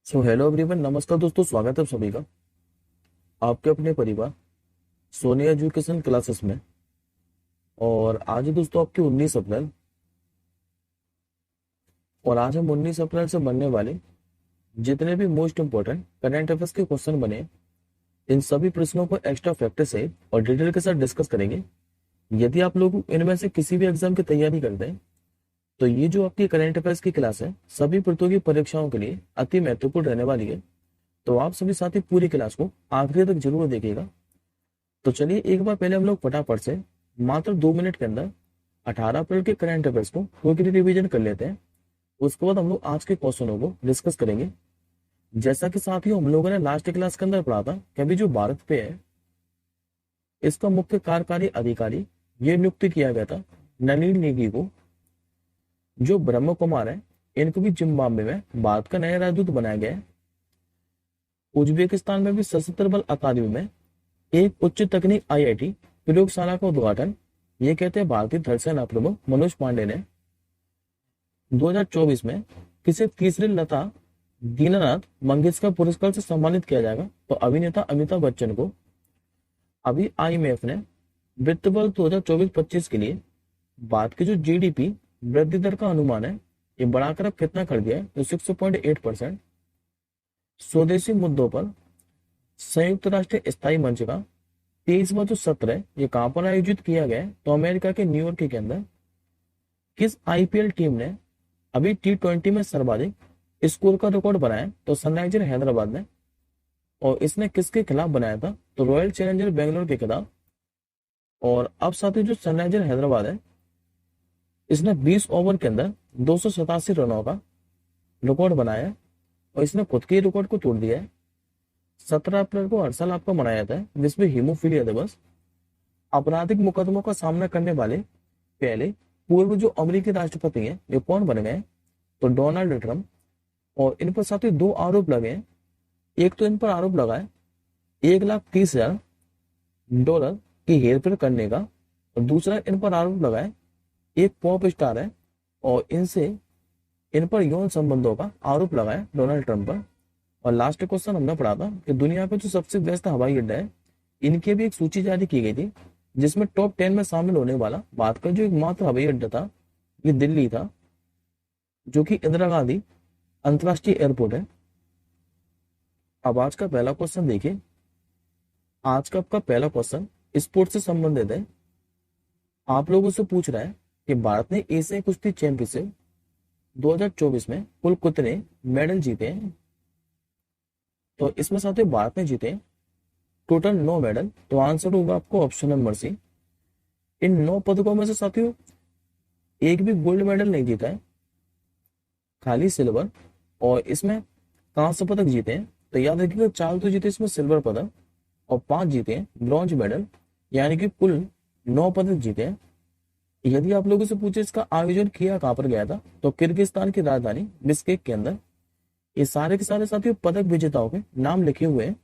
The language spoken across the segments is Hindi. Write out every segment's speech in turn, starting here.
सो हेलो एवरीवन, नमस्कार दोस्तों, स्वागत है आप सभी का आपके अपने परिवार सोनी एजुकेशन क्लासेस में। और आज है दोस्तों आपकी 19 अप्रैल। और आज हम 19 अप्रैल से बनने वाले जितने भी मोस्ट इंपोर्टेंट करंट अफेयर्स के क्वेश्चन बने, इन सभी प्रश्नों को एक्स्ट्रा फैक्टर से और डिटेल के साथ डिस्कस करेंगे। यदि आप लोग इनमें से किसी भी एग्जाम की तैयारी करते हैं तो ये जो आपकी करंट अफेयर्स की क्लास है सभी प्रतियोगी परीक्षाओं के लिए अति महत्वपूर्ण रहने वाली है। तो आप सभी साथी पूरी क्लास को आखिरी तक जरूर देखिएगा। तो चलिए एक बार पहले हम लोग फटाफट से मात्र 2 मिनट के अंदर 18 अप्रैल के करंट अफेयर्स को क्विकली रिवीजन कर लेते हैं। उसके बाद हम लोग आज के क्वेश्चनों को डिस्कस करेंगे। जैसा कि साथियों हम लोगों ने लास्ट क्लास के अंदर पढ़ा था कि अभी जो भारत पे है इसका मुख्य कार्यकारी अधिकारी ये नियुक्त किया गया था नलिन नेगी को। जो ब्रह्म कुमार है इनको भी जिम्बाब्वे में भारत का नया राजदूत बनाया गया है। उज्बेकिस्तान में भी सशस्त्र बल अकादमी में एक उच्च तकनीक आईआईटी प्रयोगशाला का उद्घाटन ये कहते हैं भारतीय थल सेना प्रमुख मनोज पांडे ने। 2024 में किसे तीसरे लता दीनानाथ मंगेशकर पुरस्कार से सम्मानित किया जाएगा? तो अभिनेता अमिताभ बच्चन को। अभी आईएमएफ ने वित्त वर्ष 2024-25 के लिए भारत की जो जीडीपी वृद्धि दर का अनुमान है ये बढ़ाकर अब कितना कर दिया है? तो 6.8%। स्वदेशी मुद्दों पर संयुक्त राष्ट्र स्थायी मंच का 23वां जो सत्र है ये कहां पर आयोजित किया गया है? तो अमेरिका के न्यूयॉर्क के अंदर। किस आईपीएल टीम ने अभी T20 में सर्वाधिक स्कोर का रिकॉर्ड बनाया? तो सनराइजर हैदराबाद ने। और इसने किसके खिलाफ बनाया था? तो रॉयल चैलेंजर बेंगलोर के खिलाफ। और अब साथ ही जो सनराइजर हैदराबाद है इसने 20 ओवर के अंदर 287 रनों का रिकॉर्ड बनाया है और इसने खुद के रिकॉर्ड को तोड़ दिया है। 17 अप्रैल को हर साल आपका मनाया जाता है विश्व हीमोफीलिया दिवस। आपराधिक मुकदमों का सामना करने वाले पहले पूर्व जो अमेरिकी राष्ट्रपति हैं ये कौन बन गए? तो डोनाल्ड ट्रंप। और इन पर साथ ही 2 आरोप लगे हैं। एक तो इन पर आरोप लगा है $1,30,000 की हेरफेर करने का। और दूसरा इन पर आरोप लगा है एक पॉप स्टार है और इनसे इन पर यौन संबंधों का आरोप लगा है डोनाल्ड ट्रंप पर। और लास्ट क्वेश्चन हमने पढ़ा था कि दुनिया का जो सबसे व्यस्त हवाई अड्डा है इनकी भी एक सूची जारी की गई थी जिसमें टॉप 10 में शामिल होने वाला भारत का जो एकमात्र हवाई अड्डा था ये दिल्ली था, जो कि इंदिरा गांधी अंतरराष्ट्रीय एयरपोर्ट है। अब आज का पहला क्वेश्चन देखिए। आज का आपका पहला क्वेश्चन स्पोर्ट्स से संबंधित है। आप लोगों से पूछ रहा है कि भारत ने एशियाई कुश्ती चैंपियनशिप 2024 में कुल कितने मेडल जीते हैं? तो इसमें साथियों भारत ने जीते टोटल 9 मेडल। तो आंसर होगा आपको ऑप्शन नंबर सी। इन 9 पदकों में से साथियों एक भी गोल्ड मेडल नहीं जीता है, खाली सिल्वर। और इसमें कांस्य पदक जीते हैं। तो याद रखिएगा 4 तो जीते इसमें सिल्वर पदक और 5 जीते हैं ब्रॉन्ज मेडल, यानी कि कुल 9 पदक जीते हैं। यदि आप लोगों से पूछे इसका आयोजन किया कहां पर गया था? तो किर्गिस्तान की राजधानी बिश्केक के अंदर। ये सारे के सारे साथियों पदक विजेताओं के नाम लिखे हुए हैं,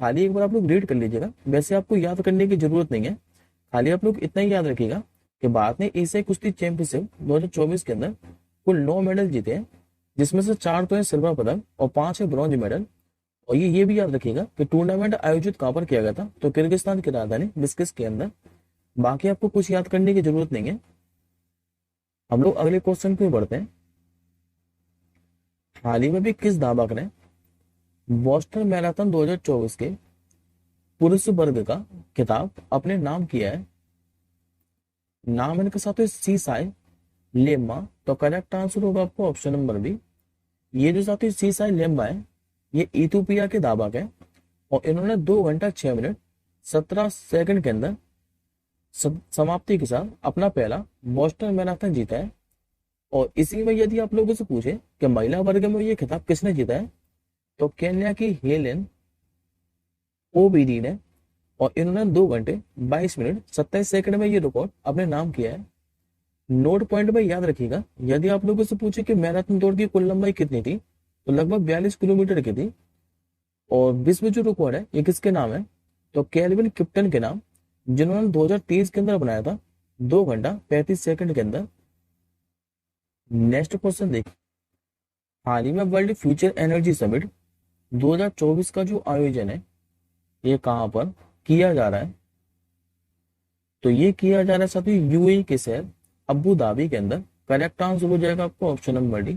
खाली एक बार आप लोग रीड कर लीजिएगा। वैसे आपको याद करने की जरूरत नहीं है, खाली आप लोग इतना ही याद रखिएगा कि भारत ने एशियाई कुश्ती चैंपियनशिप 2024 के अंदर कुल 9 मेडल जीते हैं, जिसमें से 4 तो है सिल्वर पदक और 5 है ब्रॉन्ज मेडल। और ये भी याद रखिएगा कि टूर्नामेंट आयोजित कहां पर किया गया था? तो किर्गिस्तान की राजधानी बिस्किस के अंदर। बाकी आपको कुछ याद करने की जरूरत नहीं है। हम लोग अगले क्वेश्चन पे बढ़ते हैं। हाल ही में भी किस धावक ने बोस्टन मैराथन 2024 के पुरुष वर्ग का खिताब अपने नाम किया है? नाम इनके साथ है सीसाई लेम्बा। तो करेक्ट आंसर होगा आपको ऑप्शन नंबर बी। ये जो साथी सीसाई लेम्बा है ये इथियोपिया के धावक है और इन्होंने 2 घंटा 6 मिनट 17 सेकंड के अंदर समाप्ति के साथ अपना पहला बोस्टन मैराथन जीता है। और इसी में यदि आप लोगों से पूछे कि महिला वर्ग में ये खिताब किसने जीता है? तो केन्या की हेलेन ओबीडी ने। और इन्होंने 2 घंटे 22 मिनट 27 सेकंड में ये रिकॉर्ड अपने नाम किया है। नोट पॉइंट में याद रखिएगा, यदि आप लोगों से पूछे कि मैराथन दौड़ की कुल लंबाई कितनी थी तो लगभग 42 किलोमीटर की थी। और विश्व जो रिकॉर्ड है ये किसके नाम है? तो केल्विन किप्टन के नाम, जिन्होंने 2023 के अंदर बनाया था 2 घंटा 35 सेकंड के अंदर। नेक्स्ट क्वेश्चन देखिए। हाल ही में वर्ल्ड फ्यूचर एनर्जी समिट 2024 का जो आयोजन है ये कहाँ पर किया जा रहा है? तो ये किया जा रहा है साथियों यूएई के शहर अबू धाबी के अंदर। करेक्ट आंसर हो जाएगा आपको ऑप्शन नंबर डी।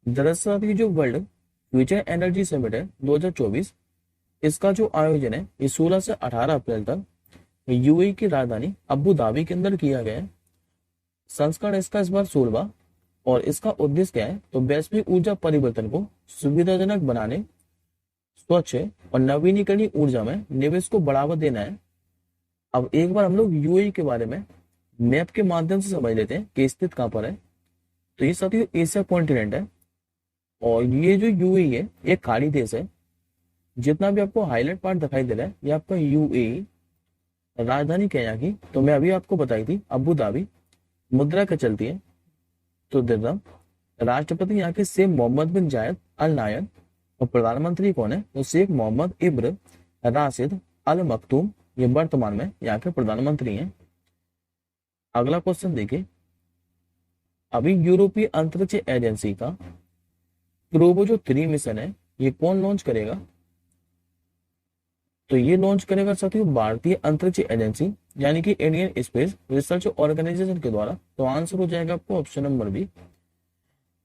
दरअसल ये जो वर्ल्ड फ्यूचर एनर्जी समिट है 2024, इसका जो आयोजन है ये 16 से 18 अप्रैल तक यूएई की राजधानी अबू धाबी के अंदर किया गया है। संस्करण इसका इस बार 16वां, और इसका उद्देश्य क्या है? तो वैश्विक ऊर्जा परिवर्तन को सुविधाजनक बनाने, स्वच्छ और नवीनीकरणीय ऊर्जा में निवेश को बढ़ावा देना है। अब एक बार हम लोग यूएई के बारे में मैप के माध्यम से समझ लेते हैं कि स्थित कहाँ पर है। तो ये साथियों एशिया कॉन्टिनेंट है, और ये जो यूएई है ये खाड़ी देश है। जितना भी आपको हाईलाइट पार्ट दिखाई दे रहा है ये आपका यूएई। राजधानी क्या है यहाँ की? तो मैं अभी आपको बताई थी अबू धाबी। मुद्रा क्या चलती है? तो दिर्हम। राष्ट्रपति यहाँ के शेख मोहम्मद बिन जायद अल नायन, और प्रधानमंत्री कौन है? तो शेख मोहम्मद इब्न राशिद अल मखतूम। ये वर्तमान में यहाँ के प्रधानमंत्री हैं। अगला क्वेश्चन देखिए, अभी यूरोपीय अंतरिक्ष एजेंसी का प्रोबो 3 मिशन है ये कौन लॉन्च करेगा? तो ये लॉन्च करेगा साथियों भारतीय अंतरिक्ष एजेंसी यानी कि इंडियन स्पेस रिसर्च ऑर्गेनाइजेशन के द्वारा। तो आंसर हो जाएगा आपको ऑप्शन नंबर बी।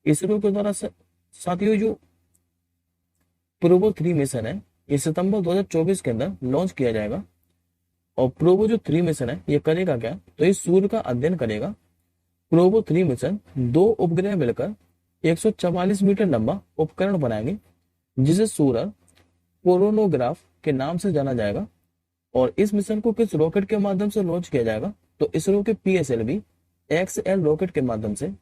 इसरो के द्वारा साथियों जो प्रोबो 3 मिशन है ये सितंबर 2024 के अंदर लॉन्च किया जाएगा। और प्रोबो 3 मिशन है ये करेगा क्या? तो ये सूर्य का अध्ययन करेगा। प्रोबो 3 मिशन 2 उपग्रह मिलकर 144 मीटर लंबा उपकरण बनाएंगे, जिसे सूर्य कोरोनोग्राफ के नाम से जाना जाएगा। और इस मिशन को किस रॉकेट के माध्यम से लॉन्च किया जाएगा? तो इसरो के PSLV XL रॉकेट के माध्यम से।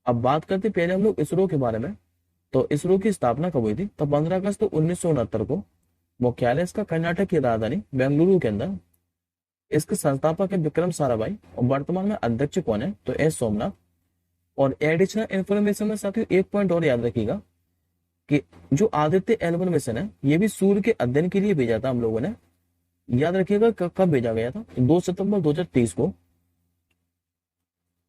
अब बात करते पहले हम लोग इसरो के बारे में। तो इसरो की स्थापना कब हुई थी? तो 15 अगस्त 1969 को। मुख्यालय इसका कर्नाटक की राजधानी बेंगलुरु के अंदर। इसके संस्थापक है विक्रम साराभाई, और वर्तमान में अध्यक्ष कौन है? तो एस सोमनाथ। और एडिशनल इंफॉर्मेशन में साथियों एक पॉइंट और याद रखिएगा कि जो आदित्य L1 मिशन है ये भी सूर्य के अध्ययन के लिए भेजा था हम लोगों ने। याद रखिएगा कब भेजा गया था? 2 सितंबर 2023 को।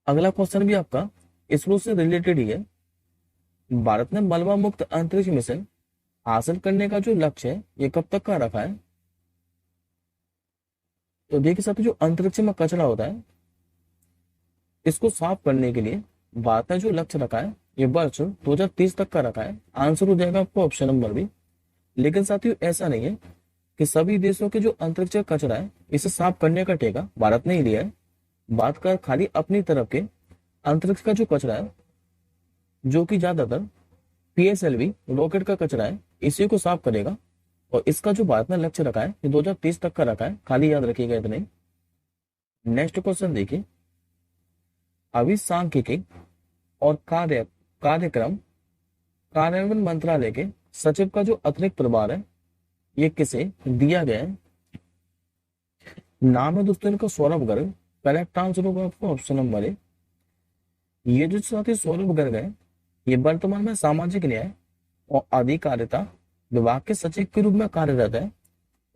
अगला क्वेश्चन भी आपका इसरो से रिलेटेड ही है। भारत ने मलबा मुक्त अंतरिक्ष मिशन हासिल करने का जो लक्ष्य है ये कब तक का रखा है? तो देखिए साथियों जो अंतरिक्ष में कचरा होता है इसको साफ करने के लिए भारत ने जो लक्ष्य रखा है ये वर्ष 2030 तक का रखा है। आंसर हो जाएगा आपको ऑप्शन नंबर बी। लेकिन साथियों ऐसा नहीं है कि सभी देशों के जो अंतरिक्ष कचरा है इसे साफ करने का ठेका भारत ने ही लिया है। बात कर खाली अपनी तरफ के अंतरिक्ष का जो कचरा है, जो कि ज्यादातर PSLV रॉकेट का कचरा है, इसी को साफ करेगा। और इसका जो भारत ने लक्ष्य रखा है ये 2030 तक का रखा है, खाली याद रखिएगा इतने। नेक्स्ट क्वेश्चन देखिए, अभी सांख्यिकी और कार्यक्रम कार्यान्वयन मंत्रालय के सचिव का जो अतिरिक्त प्रभार है ये किसे दिया गया है? नाम है दोस्तों इनका सौरभ गर्ग। करेक्ट आंसर होगा आपको ऑप्शन नंबर ए। ये जो साथी सौरभ गर्ग है ये वर्तमान में सामाजिक न्याय और अधिकारिता विभाग के सचिव के रूप में कार्यरत है।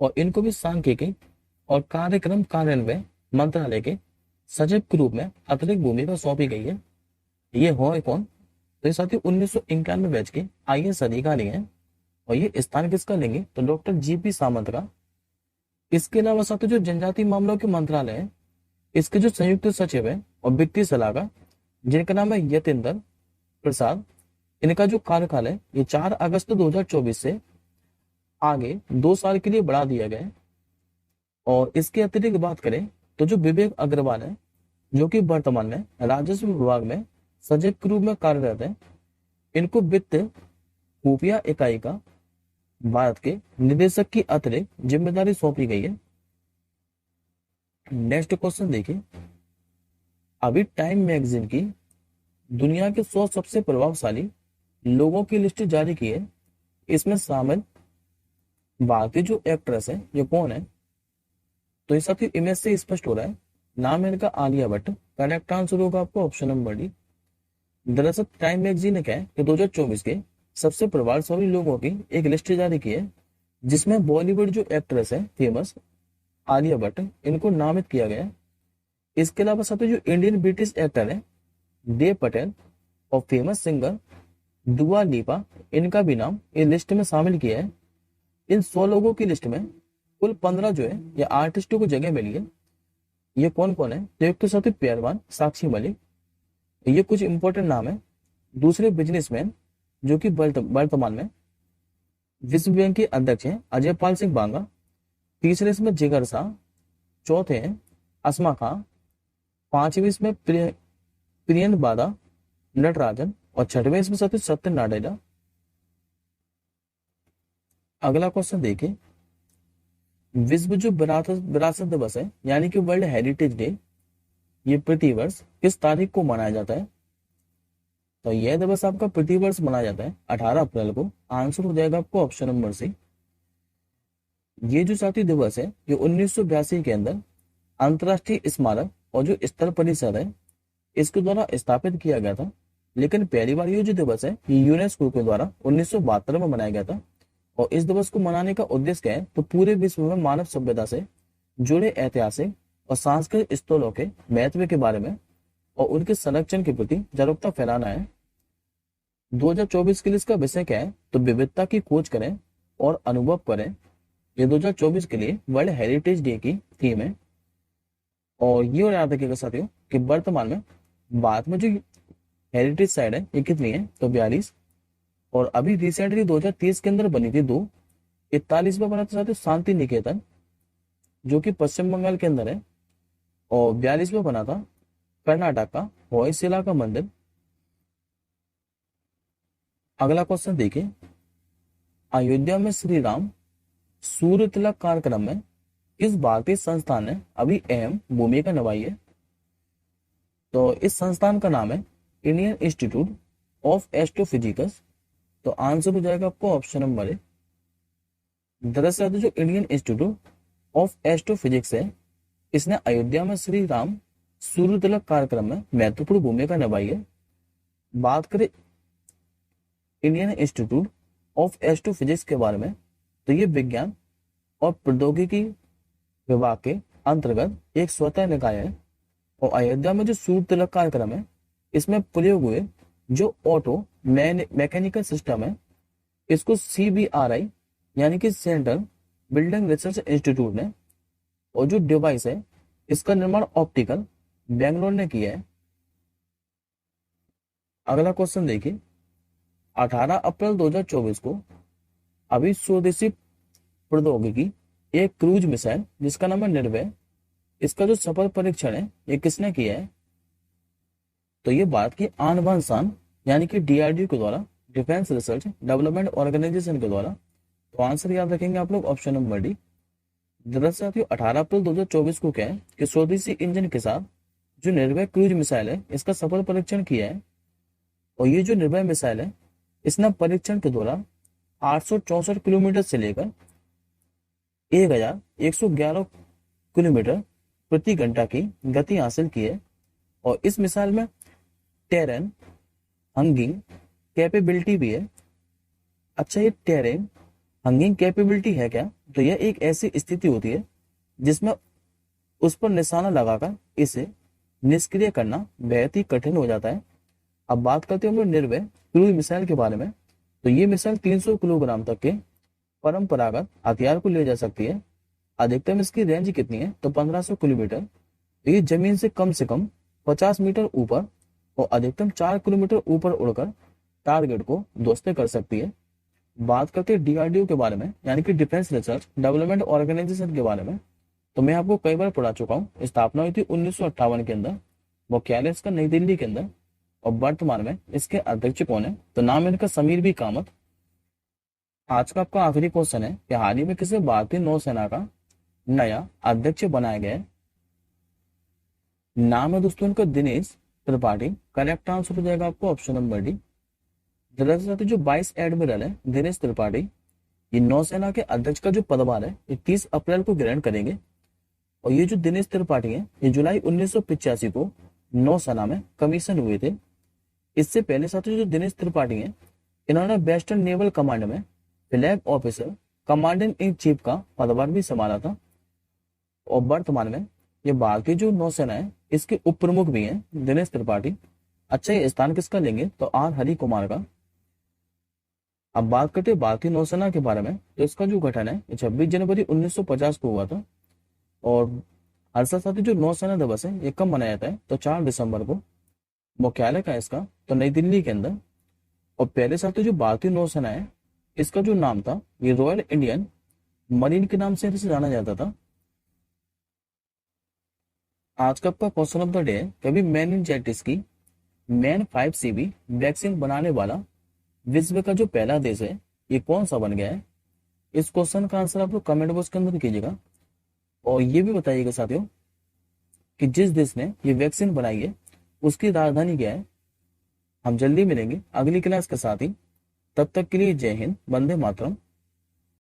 और इनको भी सांख्यिकी और कार्यक्रम कार्यान्वयन मंत्रालय के सचिव के रूप में अतिरिक्त भूमिका सौंपी गई है। ये हो कौन? तो ये साथी 1991 बैच के IAS अधिकारी हैं। और ये स्थान किसका लेंगे? तो डॉक्टर GP सामंत का। इसके अलावा साथी जो जनजातीय मामलों के मंत्रालय है इसके जो संयुक्त सचिव है और वित्तीय सलाहकार जिनका नाम है यतेंद्र प्रसाद, इनका जो कार्यकाल है ये 4 अगस्त 2024 से आगे 2 साल के लिए बढ़ा दिया गया है। और इसके अतिरिक्त बात करें तो जो विवेक अग्रवाल है जो कि वर्तमान में राजस्व विभाग में सचिव के रूप में कार्यरत है, इनको वित्त खुफिया इकाई का भारत के निदेशक की अतिरिक्त जिम्मेदारी सौंपी गई है। नेक्स्ट क्वेश्चन देखिए, अभी टाइम मैगजीन की दुनिया के 100 सबसे प्रभावशाली लोगों की लिस्ट जारी की है। इसमें शामिल भारतीय जो एक्ट्रेस है ये कौन है? तो इस साथ इमेज से स्पष्ट हो रहा है, नाम है इनका आलिया भट्ट। करेक्ट आंसर होगा आपको ऑप्शन नंबर डी। दरअसल टाइम मैगजीन ने क्या है कि 2024 के सबसे प्रभावशाली लोगों की एक लिस्ट जारी की है, जिसमें बॉलीवुड जो एक्ट्रेस है फेमस आलिया भट्ट, इनको नामित किया गया है। इसके अलावा साथ जो इंडियन ब्रिटिश एक्टर है देव पटेल और फेमस सिंगर दुआ लिपा, इनका भी नाम इस लिस्ट में शामिल किया है। इन 100 लोगों की लिस्ट में कुल 15 जो है ये आर्टिस्टों को जगह मिली है। ये कौन कौन है? तो एक तो साथी पेरवान, साक्षी मलिक, ये कुछ इंपॉर्टेंट नाम है। दूसरे बिजनेसमैन जो कि वर्तमान में विश्व बैंक के अध्यक्ष हैं, अजय पाल सिंह बांगा। तीसरे इसमें जिगर शाह। चौथे हैं अस्मा खां। पांचवें इसमें प्रियन बादा नटराजन। और छठवें इसमें साथी सत्य नाडेला। अगला क्वेश्चन देखिए, विश्व जो विरासत दिवस है यानी कि वर्ल्ड हेरिटेज डे, ये प्रतिवर्ष किस तारीख को मनाया जाता है? तो यह दिवस आपका प्रतिवर्ष मनाया जाता है 18 अप्रैल को। आंसर हो जाएगा आपको ऑप्शन नंबर सी। ये जो साथी दिवस है ये 1982 के अंदर अंतरराष्ट्रीय स्मारक और जो स्थल परिषद है इसके द्वारा स्थापित किया गया था। लेकिन पहली बार ये जो दिवस है ये यूनेस्को के द्वारा 1972 में मनाया गया था। और इस दिवस को मनाने का उद्देश्य क्या है? तो पूरे विश्व में मानव सभ्यता से जुड़े ऐतिहासिक और सांस्कृतिक स्थलों के महत्व के बारे में और उनके संरक्षण के प्रति जागरूकता फैलाना है। 2024 के लिए इसका विषय क्या है? तो विविधता की खोज करें और अनुभव करें। ये 2024 के लिए वर्ल्ड हेरिटेज डे की थीम है। और ये और याद रखिएगा साथियों कि वर्तमान में भारत में जो हेरिटेज साइट है ये कितनी है? तो 42। और अभी रिसेंटली 2023 के अंदर बनी थी 2। 41वां बना था साथियों शांति निकेतन जो कि पश्चिम बंगाल के अंदर है। और 42वां बना था कर्नाटक का होयसला का मंदिर। अगला क्वेश्चन देखिए, अयोध्या में श्री राम सूर्य तिलक कार्यक्रम में किस भारतीय संस्थान ने अभी अहम भूमिका निभाई है? तो इस संस्थान का नाम है इंडियन इंस्टीट्यूट ऑफ एस्ट्रोफिजिक्स। तो आंसर हो जाएगा आपको ऑप्शन नंबर ए। दरअसल जो इंडियन इंस्टीट्यूट ऑफ एस्ट्रोफिजिक्स है इसने अयोध्या में श्री राम सूर्य तिलक कार्यक्रम में महत्वपूर्ण भूमिका निभाई है। बात करें इंडियन इंस्टीट्यूट ऑफ एस्ट्रोफिजिक्स के बारे में तो ये विज्ञान और प्रौद्योगिकी विभाग के अंतर्गत एक स्वतः निकाय है। और अयोध्या में जो सूर्य तिलक कार्यक्रम है इसमें प्रयोग हुए जो ऑटो मैकेनिकल सिस्टम है इसको CBRI यानी कि सेंट्रल बिल्डिंग रिसर्च इंस्टीट्यूट ने, और जो डिवाइस है इसका निर्माण ऑप्टिकल बेंगलोर ने किया है। अगला क्वेश्चन देखिए, 18 अप्रैल 2024 को अभी स्वदेशी प्रौद्योगिकी एक क्रूज मिसाइल जिसका नाम है निर्भय, इसका जो सफल परीक्षण है ये किसने किया है? तो ये भारत की आन बान शान यानी कि DRDO के द्वारा, डिफेंस रिसर्च डेवलपमेंट ऑर्गेनाइजेशन के द्वारा। तो आंसर याद रखेंगे आप लोग ऑप्शन नंबर डी। दरअसल 18 अप्रैल 2024 को क्या है कि स्वदेशी इंजन के साथ जो निर्भय क्रूज मिसाइल है इसका सफल परीक्षण किया है। और ये जो निर्भय मिसाइल है इसने परीक्षण के दौरान 864 किलोमीटर से लेकर 1111 किलोमीटर प्रति घंटा की गति हासिल की है। और इस मिसाइल में टेरेन हंगिंग कैपेबिलिटी भी है। अच्छा, ये टेरेन हंगिंग कैपेबिलिटी है क्या? तो यह एक ऐसी स्थिति होती है जिसमें उस पर निशाना लगाकर इसे निष्क्रिय करना बेहद ही कठिन हो जाता है। अब बात करते हैं हम लोग निर्भय क्रूज मिसाइल के बारे में। तो ये मिसाइल 300 किलोग्राम तक के परंपरागत हथियार को ले जा सकती है। अधिकतम इसकी रेंज कितनी है? तो 1500 किलोमीटर। तो ये जमीन से कम 50 मीटर ऊपर और अधिकतम 4 किलोमीटर ऊपर उड़कर टारगेट को ध्वस्त कर सकती है। बात करते हैं DRDO के बारे में यानी कि डिफेंस रिसर्च डेवलपमेंट ऑर्गेनाइजेशन के बारे में। तो मैं आपको कई बार पढ़ा चुका हूँ। स्थापना हुई थी 1958 के अंदर, मुख्यालय इसका नई दिल्ली के अंदर। और वर्तमान में इसके अध्यक्ष कौन है? तो नाम इनका समीर बी कामत। आज का आपका आखिरी क्वेश्चन है कि हाल ही में किसे भारतीय नौसेना का नया अध्यक्ष बनाया गया है? नाम है दोस्तों इनका दिनेश त्रिपाठी। करेक्ट आंसर हो जाएगा आपको ऑप्शन नंबर डी। दरअसल जो 22 एडमिरल है दिनेश त्रिपाठी, ये नौसेना के अध्यक्ष का जो पदभार है ये 30 अप्रैल को ग्रहण करेंगे। और ये जो दिनेश त्रिपाठी है ये जुलाई 1985 को नौसेना में कमीशन हुए थे। इससे पहले साथियों जो दिनेश त्रिपाठी हैं इन्होंने वेस्टर्न नेवल कमांड में flag officer commandant in chief का पदभार भी संभाला था। और वर्तमान में ये भारतीय जो नौसेना है इसके उप प्रमुख भी हैं दिनेश त्रिपाठी। अच्छा, ये स्थान किसका लेंगे? तो R हरि कुमार का। अब बात करते हैं भारतीय नौसेना के बारे में। तो इसका जो गठन है ये 26 जनवरी 1950 को हुआ था। और हर साल साथ ही जो नौसेना दिवस है ये कब मनाया जाता है, तो 4 दिसंबर को। मुख्यालय का है इसका तो नई दिल्ली के अंदर। और पहले साल तो जो भारतीय नौसेना है इसका जो नाम था ये रॉयल इंडियन मरीन के नाम से इसे जाना जाता था। आज का आपका क्वेश्चन ऑफ द डे है, कभी मेनिनजाइटिस की मैन 5 CB वैक्सीन बनाने वाला विश्व का जो पहला देश है ये कौन सा बन गया है। इस क्वेश्चन का आंसर आप लोग कमेंट बॉक्स के अंदर कीजिएगा। और ये भी बताइएगा साथियों कि जिस देश ने ये वैक्सीन बनाई है उसकी राजधानी क्या है। हम जल्दी मिलेंगे अगली क्लास के साथ ही, तब तक के लिए जय हिंद, वंदे मातरम।